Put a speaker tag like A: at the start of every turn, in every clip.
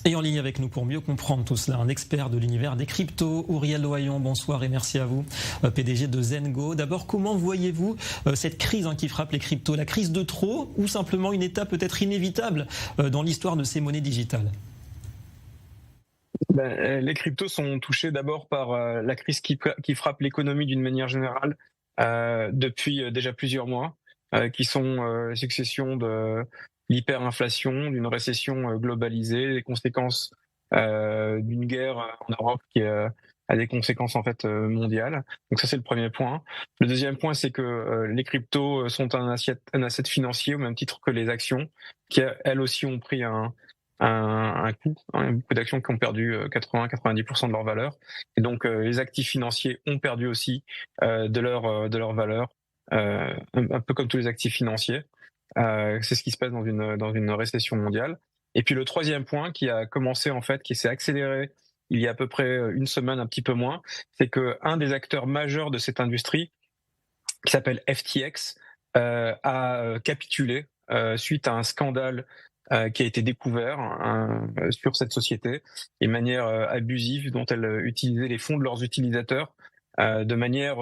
A: Et en ligne avec nous pour mieux comprendre tout cela, un expert de l'univers des cryptos, Auriel Lohaillon, bonsoir et merci à vous, PDG de Zengo. D'abord, comment voyez-vous cette crise qui frappe les cryptos? La crise de trop ou simplement une étape peut-être inévitable dans l'histoire de ces monnaies digitales?
B: Les cryptos sont touchés d'abord par la crise qui frappe l'économie d'une manière générale depuis déjà plusieurs mois, qui sont succession de l'hyperinflation, d'une récession globalisée, les conséquences d'une guerre en Europe qui a des conséquences en fait mondiales. Donc ça c'est le premier point. Le deuxième point c'est que les cryptos sont un asset financier au même titre que les actions, qui elles aussi ont pris un coup, beaucoup d'actions qui ont perdu 80-90% de leur valeur. Et donc les actifs financiers ont perdu aussi de leur valeur, un peu comme tous les actifs financiers. C'est ce qui se passe dans une récession mondiale. Et puis le troisième point qui a commencé en fait, qui s'est accéléré il y a à peu près une semaine, un petit peu moins, c'est que un des acteurs majeurs de cette industrie, qui s'appelle FTX, a capitulé suite à un scandale qui a été découvert sur cette société, et manière abusive dont elle utilisait les fonds de leurs utilisateurs de manière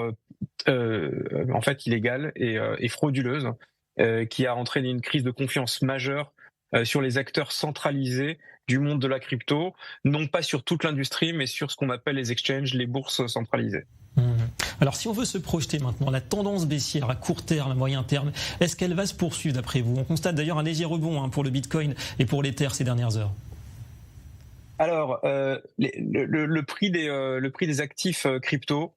B: en fait illégale et frauduleuse, qui a entraîné une crise de confiance majeure sur les acteurs centralisés du monde de la crypto, non pas sur toute l'industrie, mais sur ce qu'on appelle les exchanges, les bourses centralisées.
A: Alors si on veut se projeter maintenant, la tendance baissière à court terme, à moyen terme, est-ce qu'elle va se poursuivre d'après vous? On constate d'ailleurs un léger rebond pour le Bitcoin et pour l'Ether ces dernières heures.
B: Alors, le prix des actifs crypto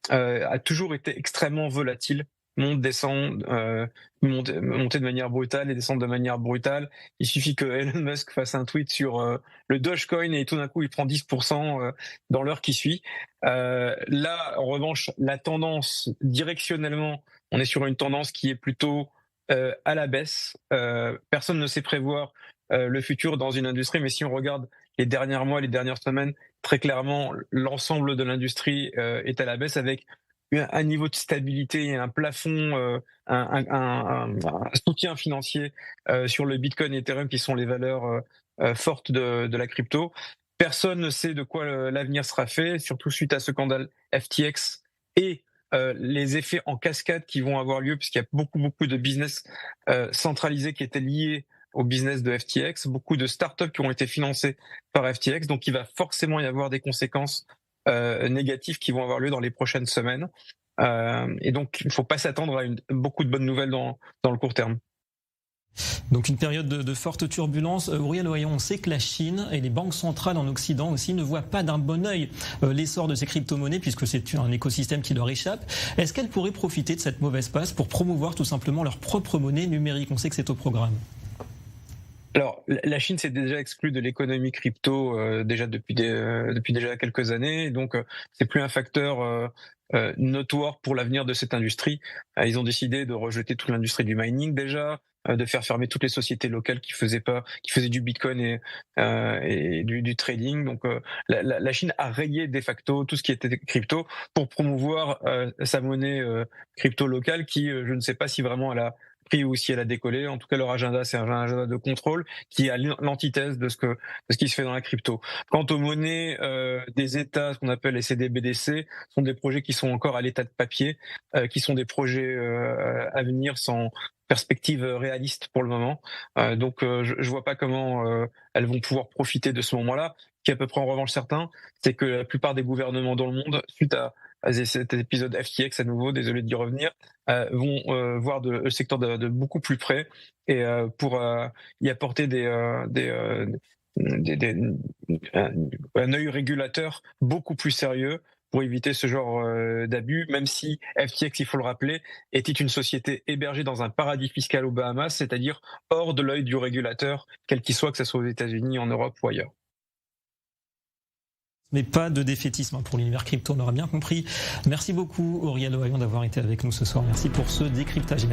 B: a toujours été extrêmement volatile, monte, descend, monter de manière brutale et descendre de manière brutale. Il suffit que Elon Musk fasse un tweet sur le Dogecoin et tout d'un coup il prend 10% dans l'heure qui suit. Là, en revanche, la tendance directionnellement, on est sur une tendance qui est plutôt à la baisse. Personne ne sait prévoir le futur dans une industrie, mais si on regarde les derniers mois, les dernières semaines, très clairement, l'ensemble de l'industrie est à la baisse avec un niveau de stabilité et un plafond, un soutien financier sur le Bitcoin et Ethereum qui sont les valeurs fortes de la crypto. Personne ne sait de quoi l'avenir sera fait, surtout suite à ce scandale FTX et les effets en cascade qui vont avoir lieu, puisqu'il y a beaucoup de business centralisés qui étaient liés au business de FTX, beaucoup de startups qui ont été financées par FTX, donc il va forcément y avoir des conséquences négatives qui vont avoir lieu dans les prochaines semaines. Et donc, il ne faut pas s'attendre à beaucoup de bonnes nouvelles dans le court terme.
A: Donc une période de forte turbulence. Auriel Lohaillon, on sait que la Chine et les banques centrales en Occident aussi ne voient pas d'un bon œil l'essor de ces crypto-monnaies puisque c'est un écosystème qui leur échappe. Est-ce qu'elles pourraient profiter de cette mauvaise passe pour promouvoir tout simplement leur propre monnaie numérique? On sait que c'est au programme.
B: Alors, la Chine s'est déjà exclue de l'économie crypto déjà depuis déjà quelques années, donc c'est plus un facteur notoire pour l'avenir de cette industrie. Ils ont décidé de rejeter toute l'industrie du mining déjà, de faire fermer toutes les sociétés locales qui faisaient du Bitcoin et du trading. Donc, la Chine a rayé de facto tout ce qui était crypto pour promouvoir sa monnaie crypto locale, qui je ne sais pas si vraiment elle a pris ou si elle a décollé. En tout cas, leur agenda, c'est un agenda de contrôle qui est l'antithèse de ce qui se fait dans la crypto. Quant aux monnaies des États, ce qu'on appelle les CDBDC, sont des projets qui sont encore à l'état de papier, qui sont des projets à venir sans perspective réaliste pour le moment. Donc, je vois pas comment elles vont pouvoir profiter de ce moment-là. Ce qui est à peu près en revanche certain, c'est que la plupart des gouvernements dans le monde, suite à cet épisode FTX à nouveau, désolé d'y revenir, vont voir le secteur de beaucoup plus près et pour y apporter un œil régulateur beaucoup plus sérieux pour éviter ce genre d'abus, même si FTX, il faut le rappeler, était une société hébergée dans un paradis fiscal aux Bahamas, c'est-à-dire hors de l'œil du régulateur, quel qu'il soit, que ce soit aux États-Unis, en Europe ou ailleurs.
A: Mais pas de défaitisme pour l'univers crypto, on aura bien compris. Merci beaucoup Auriel Lohaillon d'avoir été avec nous ce soir. Merci pour ce décryptage.